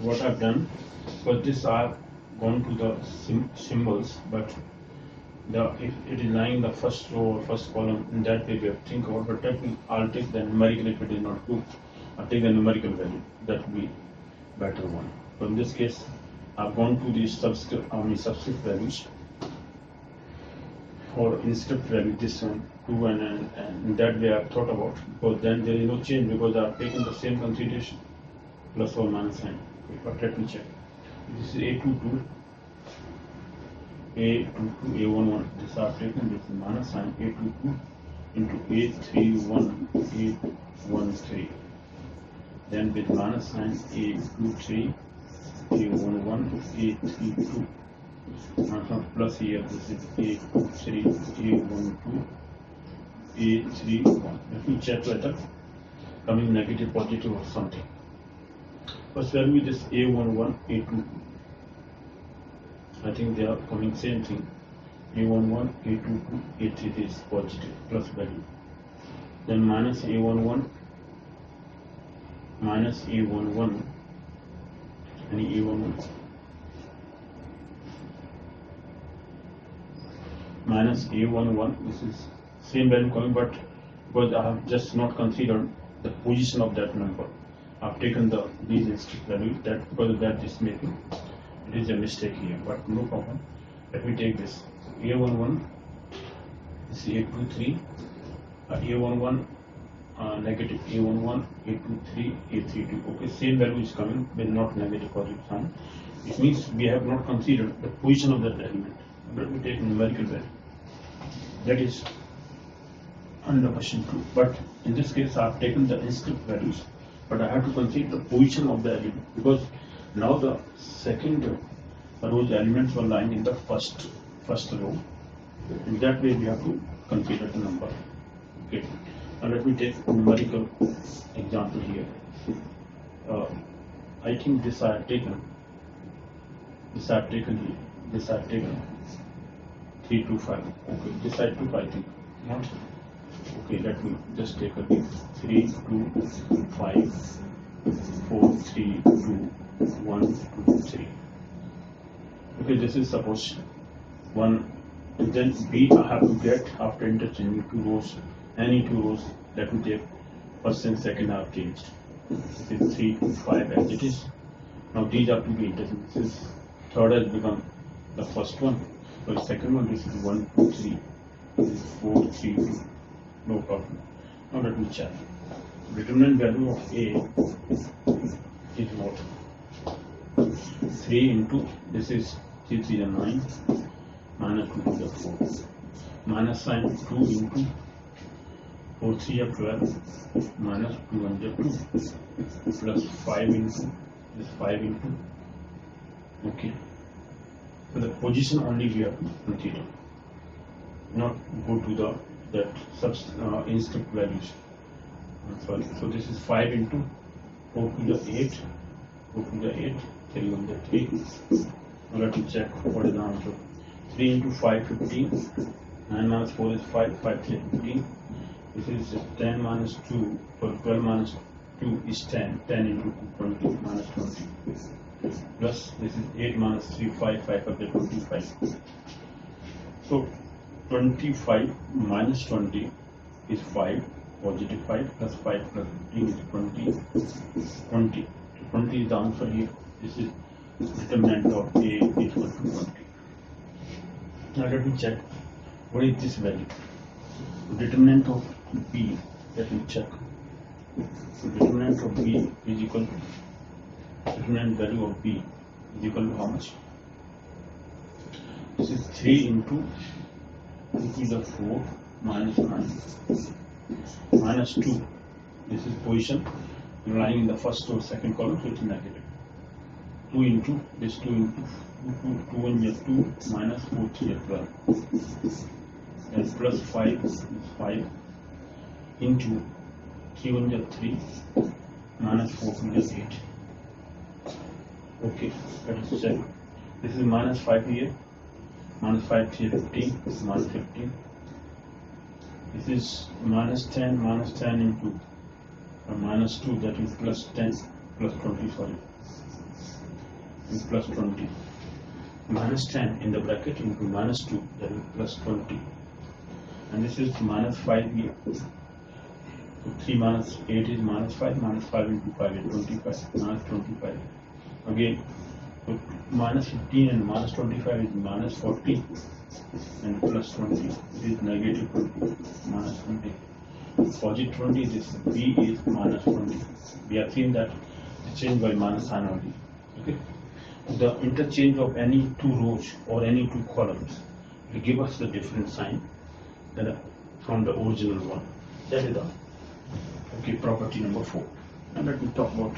what I've done, for this I've gone to the symbols, but if it is lying in the first row or first column, in that way we have to think about, but that will, I'll take the numerical if it is not good. I'll take the numerical value, that will be better one. So in this case, I've gone to the subscript values, or inscript value, this one, 2 and in that way I've thought about, because then there is no change, because I've taken the same consideration, plus or minus sign. But let me check. This is A22, A22, A11, this I've taken, this is minus sign, A22 into A31, A13. Then with minus sign, A23, A11, A32. Plus here, this is A23, A12, A31. Let me check whether coming negative, positive or something. First value is A11, A22. I think they are coming same thing. A11, A22, A33 is positive, plus value. Then minus A11, minus A11, and A11. Minus A11, this is same value coming, but because I have just not considered the position of that number, I have taken these inscript values, that because of that this making, it is a mistake here, but no problem. Let me take this. A11, this is A23, A11, negative A11, A23, A32. Okay, same value is coming with not negative positive sign. It means we have not considered the position of that element. Let me take numerical value. That is under question 2. But in this case, I have taken the inscript values, but I have to consider the position of the element, because now the second row's elements were lying in the first row. In that way, we have to consider the number. Okay. Now let me take a numerical example here. I think this I have taken. This I have taken here. This I have taken. 3 to 5. Okay, this I took, I think. Not. Okay, let me just take a look. 3, 2, 5, 4, 3, 2, 1, 2, 3. Okay, this is suppose 1. And then B I have to get after interchanging 2 rows, any 2 rows. Let me take first and second I have changed. This is 3 to 5 as it is. Now these are to be interchanged. This is third has become the first one. For the second one, this is 1, 2, 3. This is 4, 3, 2. No problem. Now let me check. Determinant value of A is what? 3 into, this is 3 3 is 9, minus 2 is 4. Minus sign 2 into 4 3 is 12, minus 2 1 is 2, plus 5 into, this 5 into, okay. So the position only we have to consider, not go to that inscript values. Sorry. So this is 5 into 4 to the 8, 4 to the 8, 3 on the 3. Now let me check what is the answer. 3 into 5, 15. 9 minus 4 is 5, 5 3 15. This is 10 minus 2, or 12 minus 2 is 10, 10 into 20 minus 20. Plus this is 8 minus 3, 5, 5 of the 25. So 25 minus 20 is 5, positive 5, plus 5 plus 15 is 20. 20. 20 is the answer here. This is determinant of A equal to 20. Now let me check what is this value. Determinant of B, let me check. Determinant of B is equal to, determinant value of B is equal to how much? This is 3 into 2 to the 4 minus 9 minus 2. This is position lying in the first or second column, so it is negative. 2 into this 2 into 2 1 is 2 minus 4 3 is 12. And plus 5 is 5 into 3 1 is 3 minus 4 2 is 8. Okay, let us check. This is minus 5 here. Minus 5 3 15. This is minus 15. This is minus 10 into minus 2, that is plus 10 plus 20, sorry. and plus 20. Minus 10 in the bracket into minus 2, that is plus 20. And this is minus 5 here. So 3 minus 8 is minus 5. Minus 5 into 5 is 25. Minus 25. Again, so minus 15 and minus 25 is minus 40. And plus 20 is negative 20. Minus 20. Positive 20 is B is minus 20. We have seen that it's changed by minus sign only. Okay. The interchange of any two rows or any two columns will give us the different sign than from the original one. That is the property number 4. And let me talk about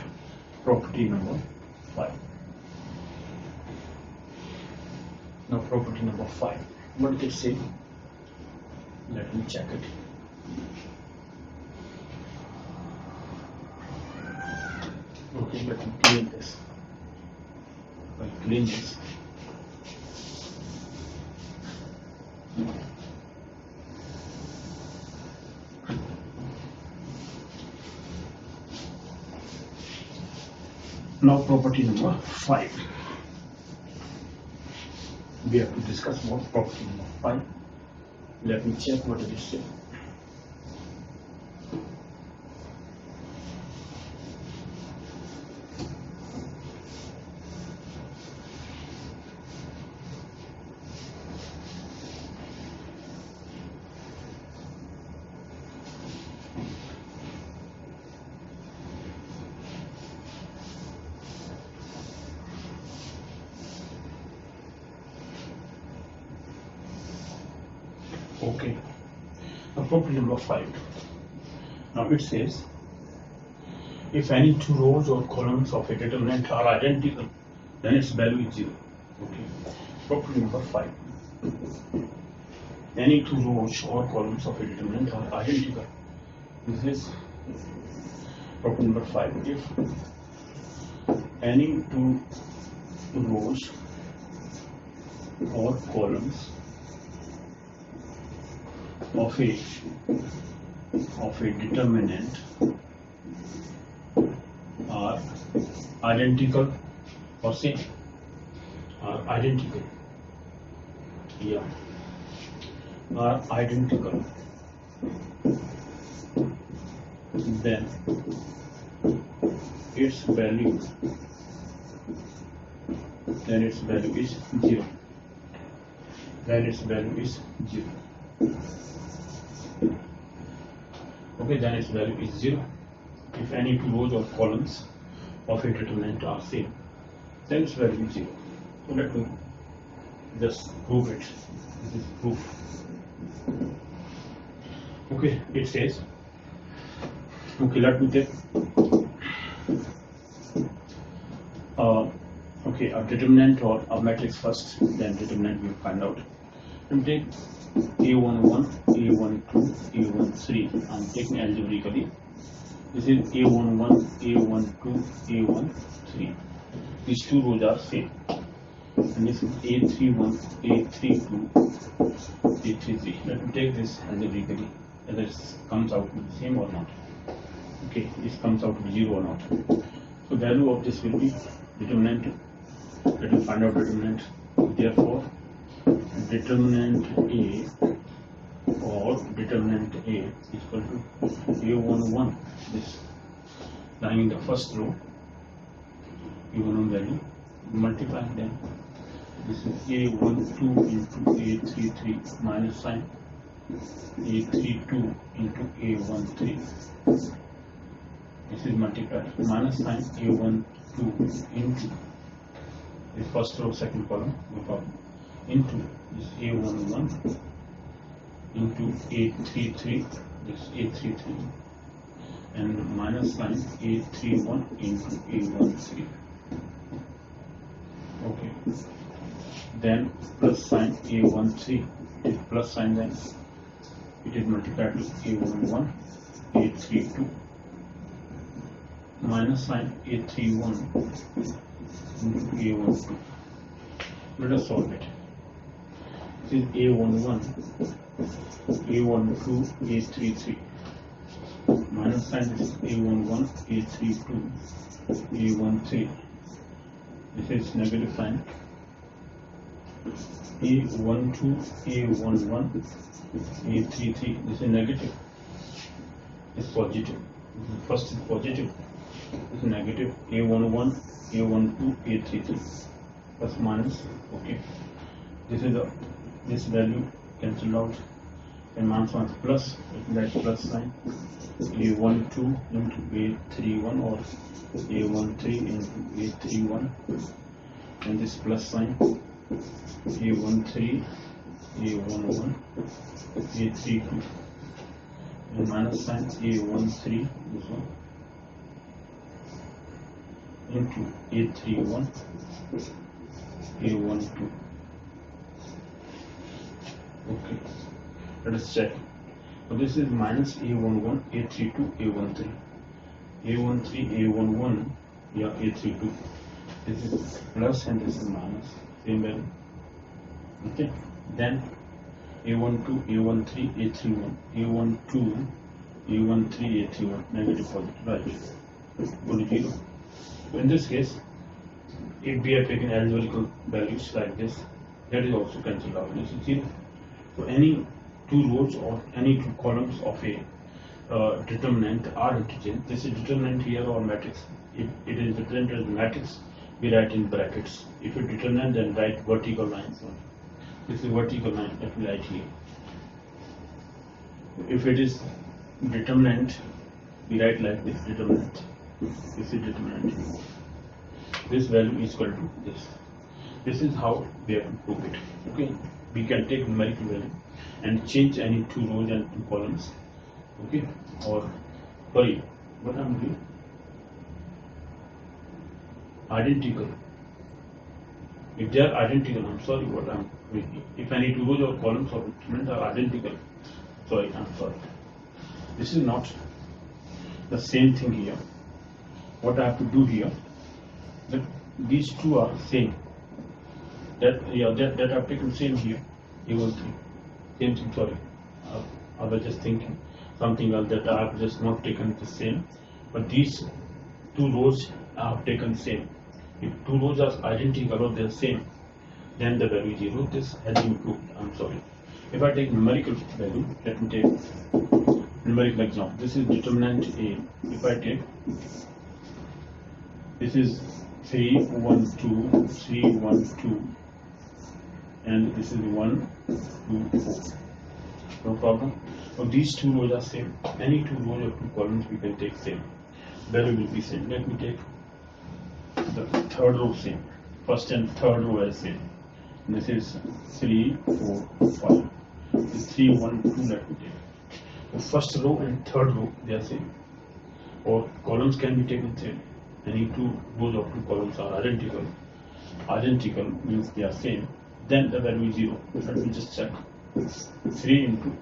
property number 5. Now property number 5. What did it say? Let me check it. Okay, let me clean this. I clean this. Now property number 5. We have to discuss about property number 5. Let me check what it is saying. Okay, now property number 5. Now it says, if any two rows or columns of a determinant are identical, then its value is 0. Okay, property number 5. Any two rows or columns of a determinant are identical. This is property number 5. If any two rows or columns of a determinant are identical or same, are identical, are identical, then its value is 0. Then its value is 0. Okay, then its value is 0. If any two rows or columns of a determinant are same, then its value is 0. So let me just prove it. This is proof. Okay, it says, okay, let me take a determinant or a matrix first, then determinant we'll find out. And take A11, A12, A13. I'm taking algebraically. This is A11, A12, A13. These two rows are same. And this is A31, A32, A33. Let me take this algebraically, whether it comes out to be same or not. Okay, this comes out to be 0 or not. So value of this will be determinant. Let me find out determinant. Therefore, determinant A or determinant A is equal to A11, this lying in the first row, A11 value, multiply them. This is A12 into A33 minus sign, A32 into A13. This is multiplied, minus sign A12 into the first row, second column, no problem, into this A11 into A33, this A33, and minus sign A31 into A13. Okay, then plus sign A13, it is plus sign, then it is multiplied with A11, A32, minus sign A31 into A12. Let us solve it. This is A11, A12, A33. Minus sign is A11, A32, A13. This is negative sign. A12, A11, A33. This is negative. This is positive. First is positive. This is negative. A11, A12, A33. Plus minus. Okay. This is this value cancelled out. And minus one plus. That's plus sign. A12 into A31 or A13 into A31, and this plus sign. A13, A11, A32, and minus sign A13, this one, into A31, A12. Okay, let us check. So this is minus A11, A32, A13, A13, A11, yeah, A32. This is plus and this is minus. Same value. Okay. Then A12, A13, A31, A12, A13, A31, negative positive, right? Go to 0. So in this case, if we are taking algebraic values like this, that is also cancelled out. This is 0. So any two rows or any two columns of a determinant are interchanged. This is determinant here or matrix. If it is represented as matrix, we write in brackets. If you determinant, then write vertical lines. This is vertical line that we write here. If it is determinant, we write like this determinant. This is determinant. This value is equal to this. This is how we have to prove it. Okay, we can take numerical value and change any two rows and two columns. Okay, or sorry, what I'm doing? Identical. If they are identical, I'm sorry, what I'm making. If any two rows or columns of determinant are identical, sorry, I'm sorry. This is not the same thing here. What I have to do here, that these two are same. That I've taken same here. A13, same thing. Sorry, I was just thinking something else that I have just not taken the same. But these two rows I have taken same. If two rows are identical or they are same, then the value is 0. This has been proved. I'm sorry. If I take numerical value, let me take numerical example. This is determinant A. If I take this is 3, 1, 2, 3, 1, 2, and this is 1, 2, 4. No problem. So these two rows are same. Any two rows or two columns we can take same. Value will be same. Let me take the third row same. First and third row as same. This is 3, 4, 5. This 3, 1, 2. Let me take. The first row and third row they are same. Or columns can be taken same. Any two rows or two columns are identical. Identical means they are same. Then the value is 0. Let me just check. 3 into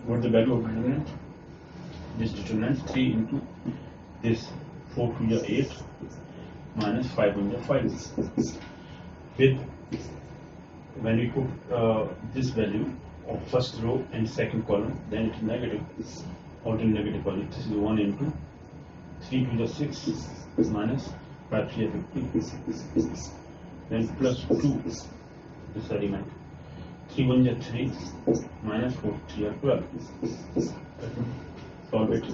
what the value of determinant? This determinant 3 into this 4 to the 8 minus 5 to the 5. With when we put this value of first row and second column, then it is negative. Out in negative value. This is 1 into 3 to the 6 minus 5 to the 15. Then plus 2 this element. 3 1 is 3 minus 4 3 are 12. Solve it.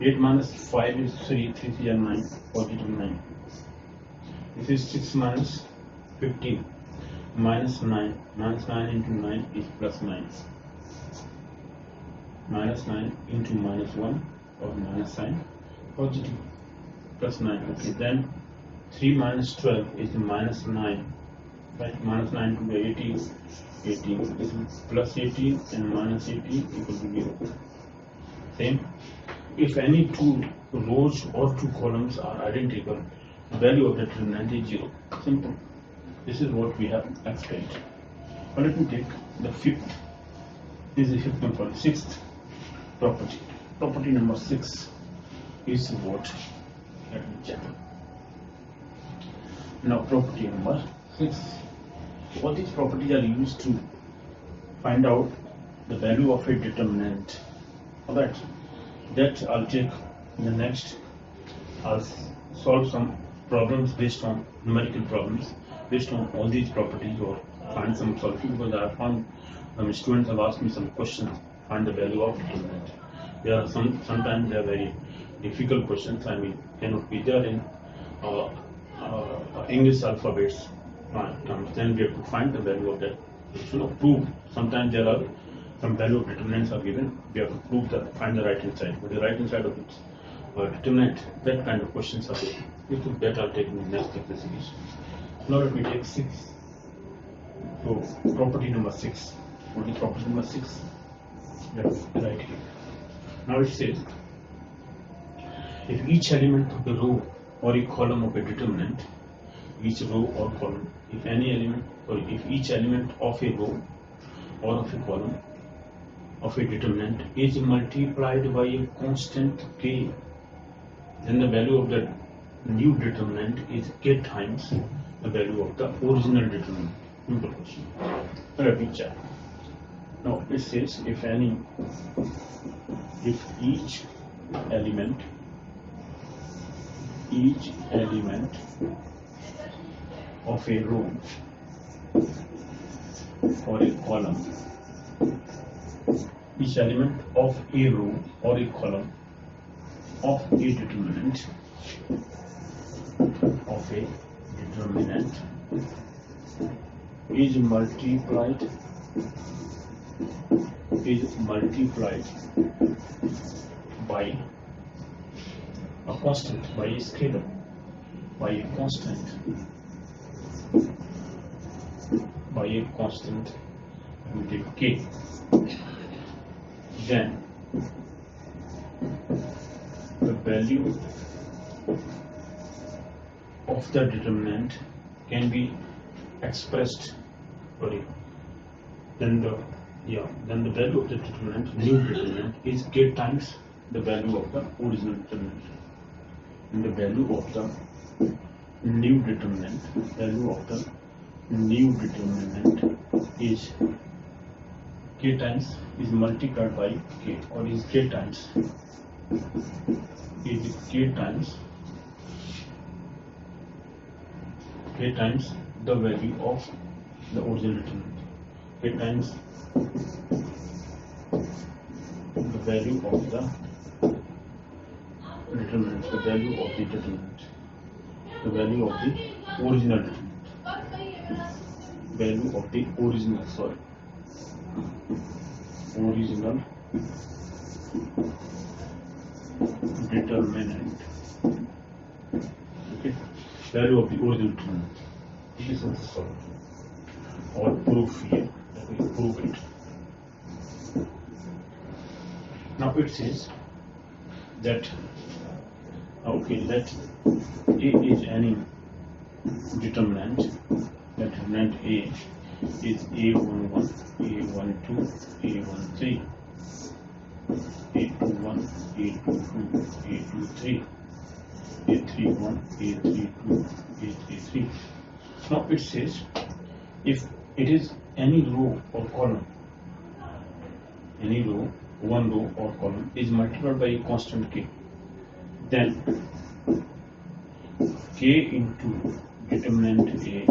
8 minus 5 is 3, 3 3 are 9, positive 9. This is 6 minus 15 minus 9. Minus 9 into 9 is plus 9. Minus 9 into minus 1 or minus sign positive plus 9. Okay, then 3 minus 12 is minus 9. Right, minus 9 to the 18. 18 this is plus 18 and minus 18 equal to 0. Same. If any two rows or two columns are identical, the value of the determinant is 0. Simple. This is what we have explained. But let me take the fifth. This is the fifth number, sixth property. Property number 6 is what? Let me check. Now property number 6. All these properties are used to find out the value of a determinant. Alright, that I'll take in the next. I'll solve some problems based on numerical problems based on all these properties, or find some solution, because I have found students have asked me some questions, find the value of determinant. There are sometimes they are very difficult questions. I mean, cannot be there in English alphabets terms. Then we have to find the value of that. Prove. Sometimes there are some value of determinants are given. We have to prove that, find the right hand side. But the right hand side of it, determinant, that kind of questions are there. That are taken in next classification. Now let me take 6. So property number 6. What is property number 6? That's right here. Now it says, if each element of the row or a column of a determinant, each row or column, if any element, or if each element of a row or of a column of a determinant is multiplied by a constant k, then the value of the new determinant is k times the value of the original determinant. Simple question. Let me check. Now it says, if each element of a row or a column, each element of a row or a column of a determinant is multiplied by a constant, by a scalar, by a constant, we take k, then the value of the determinant can be expressed, then the value of the determinant, new determinant, is k times the value of the original determinant. And the value of the new determinant, is k times, is multiplied by k, or is k times the value of the original determinant, k times the value of the determinant, the value of the determinant, the value of the original determinant, value of the original determinant. Okay, value of the original determinant. This is the solution or proof here. Let me prove it. Now it says that, okay, let A is any determinant. The determinant A is A11, A12, A13, A21, A22, A23, A31, A32, A33. Now it says, if it is any row or column, one row or column is multiplied by a constant k, then k into determinant A,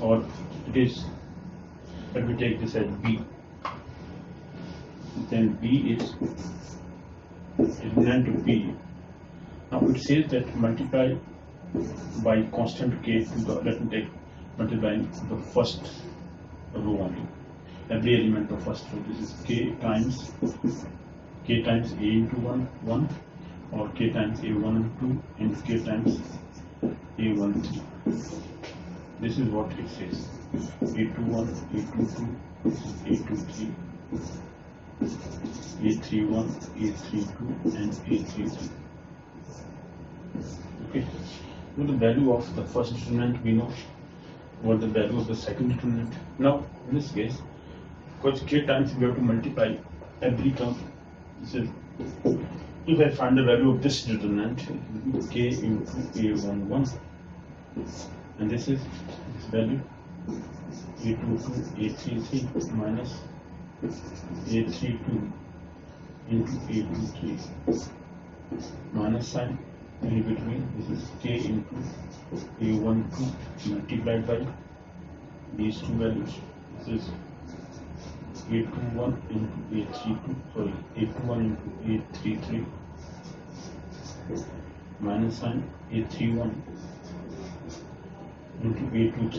or it is, let me take this as B, then B is determinant of B. Now it says that multiply by constant k to the, let me take multiplying the first row only, every element of first row. This is k times A into 1, or k times A1 and 2 and k times A1, 3. This is what it says. A21, A22, A23, A31, A32 and A33. Okay. What the value of the first determinant, we know. What the value of the second determinant. Now in this case, because k times we have to multiply every term. This is, if I find the value of this determinant, it will be k into A11, and this is this value A22, A33 minus A32 into A23 minus sign in between. This is k into a12 multiplied by these two values. This is a21 into a32, sorry, a21 into a33 minus sign a31 into a23,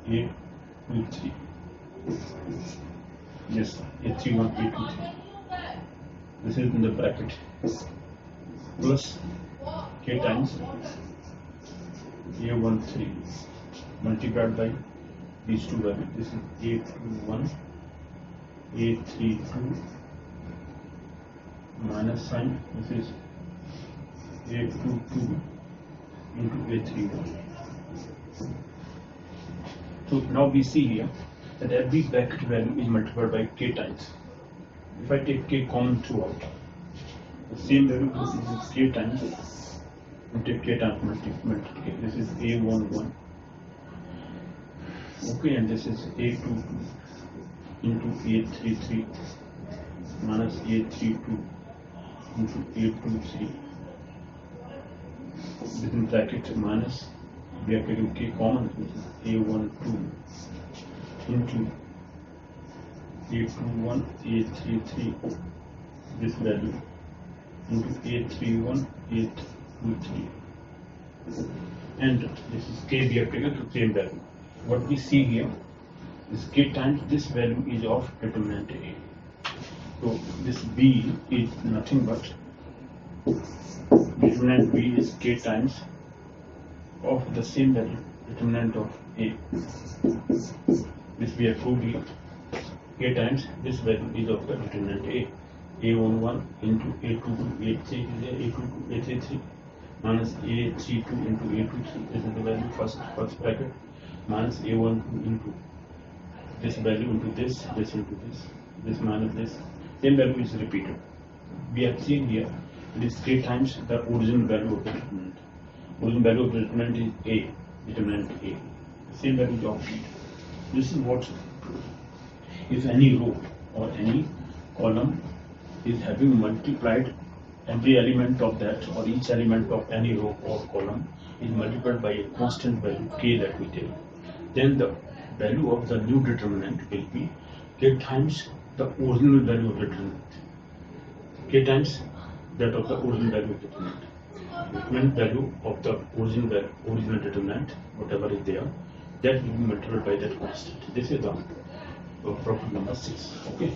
a23, yes, a31, a23. This is in the bracket plus k times a13 multiplied by these two values. This is a21, a32 minus sign. This is a22 into a31. So now we see here that every bracket value is multiplied by k times. If I take k common throughout, the same value is k times, and take k times multiply. This is a11, okay, and this is a22 into a33 minus a32 into a23 within bracket minus, we are taking k common, which is a12 into a21, a33, this value into a31, a23, and this is k, we have taken the same value. What we see here is k times this value is of determinant A. So this B is nothing but determinant B is k times of the same value, determinant of A. This we have proved here. K times this value is of the determinant A. A11 into A22, A3 is A22, A33 minus A32 into A23. This is the value first bracket minus A12 into this value into this into this minus this. Same value is repeated. We have seen here it is k times the original value of the determinant. Original value of the determinant is A, determinant A. Same value is of B. This is what if any row or any column is having multiplied every element of that, or each element of any row or column is multiplied by a constant value k that we take, then the value of the new determinant will be k times the original value of the determinant, k times that of the original value of the determinant. Determinant value of the original determinant, whatever is there, that will be multiplied by that constant. This is the property number 6. Okay,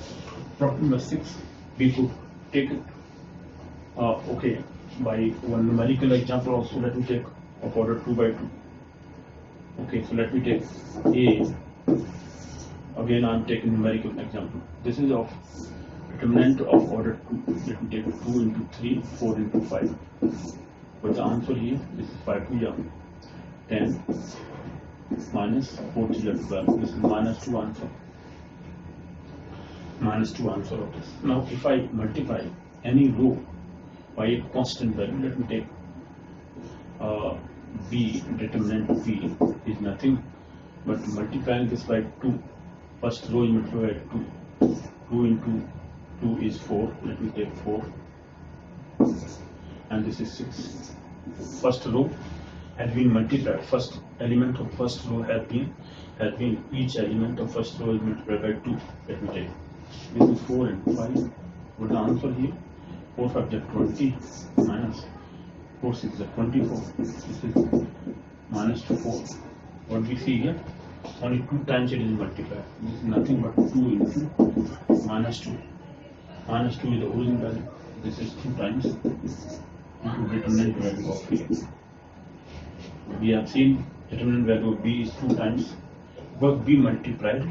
property number 6 we could take it okay by one numerical example also. Let me take of order 2 by 2. Okay, so let me take A. Again I am taking numerical example. This is of determinant of order 2. Let me take 2 into 3, 4 into 5. But the answer here, this is 5 to 10 minus 4 to 12. This is minus 2 answer. Minus 2 answer of this. Now if I multiply any row by a constant value, let me take B, determinant B is nothing but multiplying this by 2. First row is multiplied by 2. 2 into 2 is 4. Let me take 4. And this is 6. First row has been multiplied. First element of first row has been each element of first row is multiplied by 2. Let me take. This is 4 and 5. What the answer here? 4 5 is 20 minus 4 6 is 24. This is minus 4. What we see here? Only 2 times it is multiplied. This is nothing but 2 into minus 2. Minus 2 is the original value. This is 2 times into determinant value of A. We have seen determinant value of B is 2 times, but B multiplied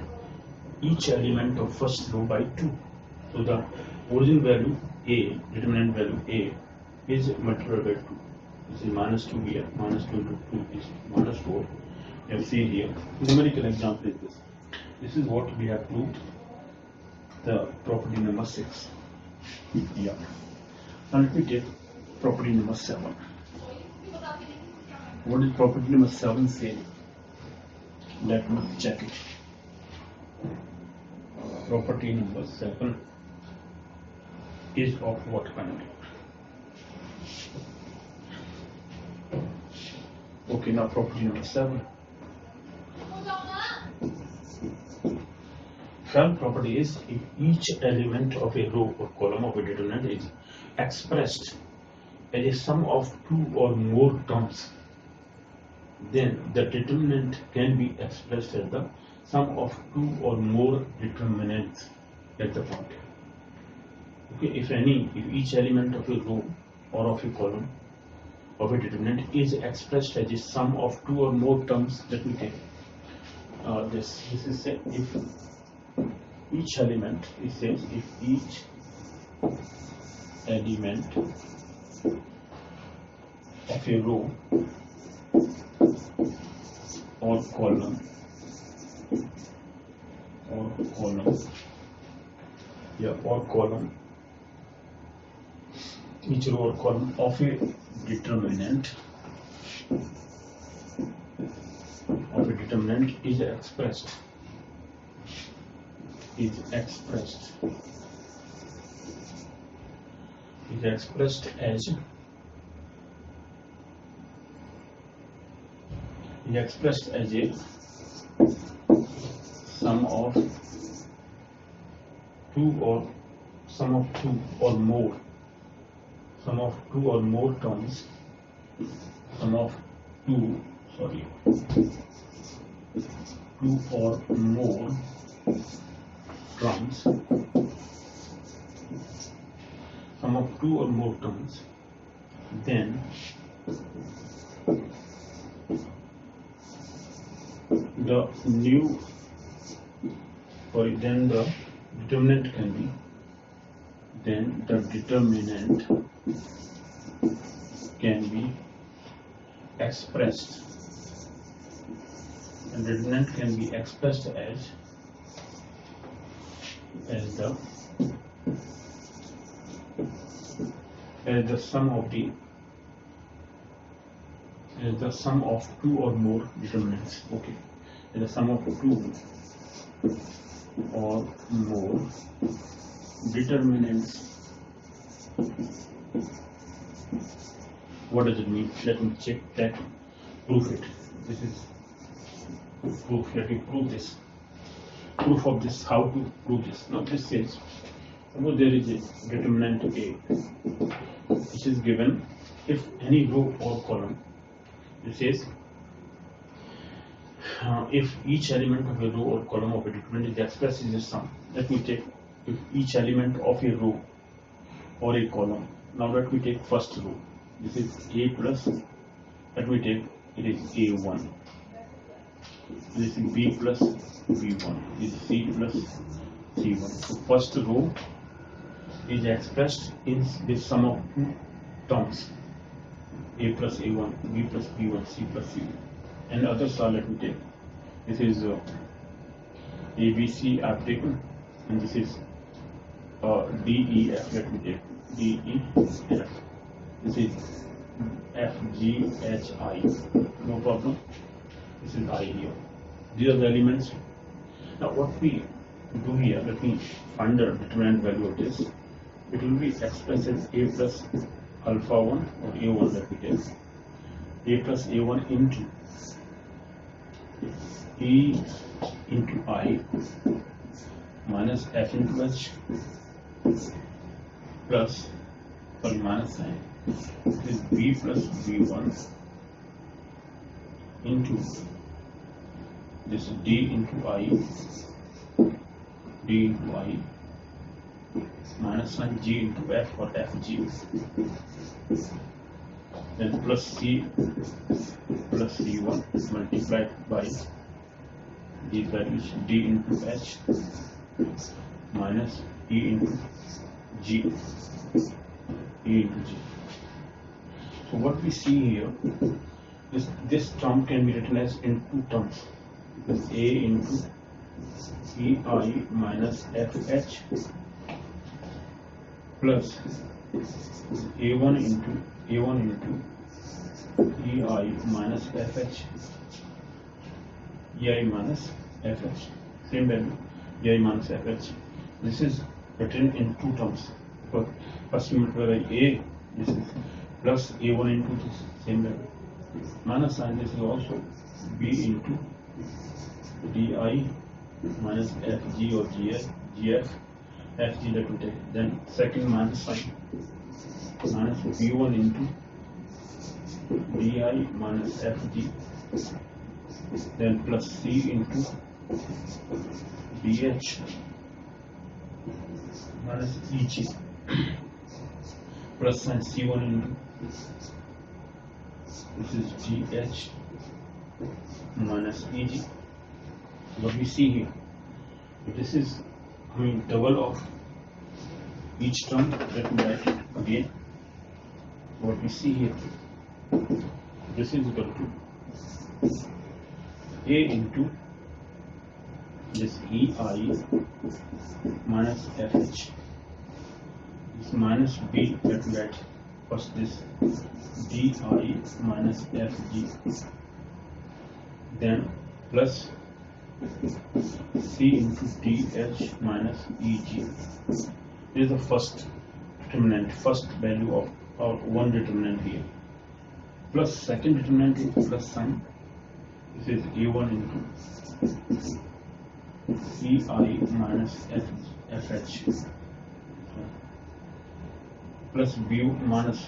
each element of first row by 2. So the original value A, determinant value A, is multiplied by 2. This is minus 2 here. Minus 2 into 2 is minus 4. You have seen here. Numerical example is this. This is what we have proved. The property number 6. Yeah. Now let me take property number 7. What is property number 7 say? Let me check it. Property number 7 is of what kind? Okay, now property number 7. First property is if each element of a row or column of a determinant is expressed as a sum of two or more terms, then the determinant can be expressed as the sum of two or more determinants at the point. Okay, if each element of a row or of a column of a determinant is expressed as a sum of two or more terms, let me take this is say if each element, it says if each element of a row or column each row or column of a determinant is expressed as a sum of two or more terms, two or more terms, then the determinant can be expressed, and the determinant can be expressed as the sum of two or more determinants. Okay, as the sum of two or more determinants. What does it mean? Let me check that. Prove it. This is proof. Let me prove this. Proof of this. How to prove this? Now this says, suppose there is a determinant A, which is given if any row or column. It says if each element of a row or column of a determinant is expressed as a sum. Let me take if each element of a row or a column. Now let me take first row. This is A plus, let me take, it is A1. This is B plus B1. This is C plus C1. So first row is expressed in this sum of two terms. A plus A1, B plus B1, C plus C1. And others are, let me take, this is ABC I've taken, and this is DEF, let me take DEF. This is FGHI, no problem. This is I here. These are the elements. Now what we do here, let me find the determinant value of this. It will be expressed as A plus alpha 1 or A1, let me take A plus A1 into E into I minus F into H plus minus sign. This is B plus B1 into this is D into I minus sign G into F or FG, then plus C plus C1 multiplied by these values D into H minus E into G. So what we see here is this term can be written as in two terms. This is A into EI minus FH plus A1 into EI minus FH, EI minus FH, same value, EI minus FH. This is written in two terms. First we multiply by A, this is plus a1 into this same value minus sign. This is also b into di minus fg or gf fg that we take. Then second minus sign minus b1 into di minus fg, then plus c into dh minus eg plus sign c1 into this is gh minus eg. What we see here, this is double of each term. Let me write it again. What we see here, this is equal to a into this ei minus fh, this minus b. Let me write first this di minus fg, then plus c into dh minus eg. This is the first determinant, first value of our one determinant here. Plus second determinant is plus sign. This is a1 into ei minus fh plus b minus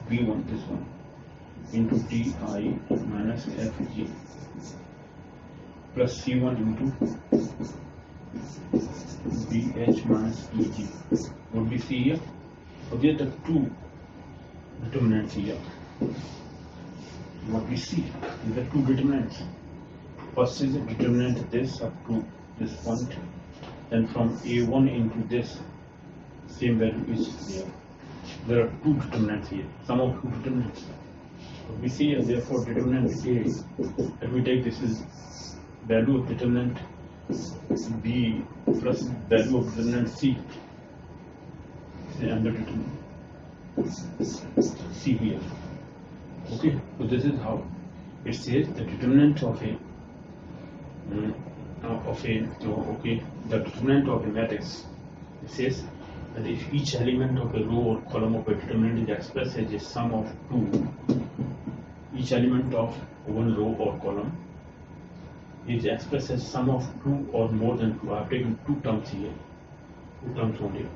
b1, this one, into di minus fg plus c1 into dh minus eg. What we see here, there are two determinants here. What we see is the two determinants. First is the determinant this up to this point, then from a1 into this same value is there. There are two determinants here, sum of two determinants. What we see is therefore determinant A. Let me take this is value of determinant B plus value of determinant C. Say under determinant C here. Okay, so this is how it says the determinant of a the determinant of a matrix. It says that if each element of a row or column of a determinant is expressed as a sum of two, each element of one row or column is expressed as sum of two or more than two. I have taken two terms here, two terms only.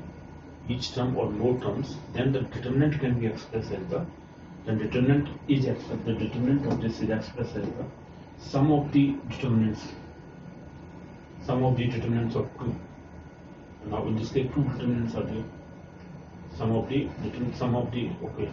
Each term or more terms, then the determinant can be expressed as the determinant of this is expressed as the sum of the determinants of two. Now in this case two determinants are there. Sum of the okay.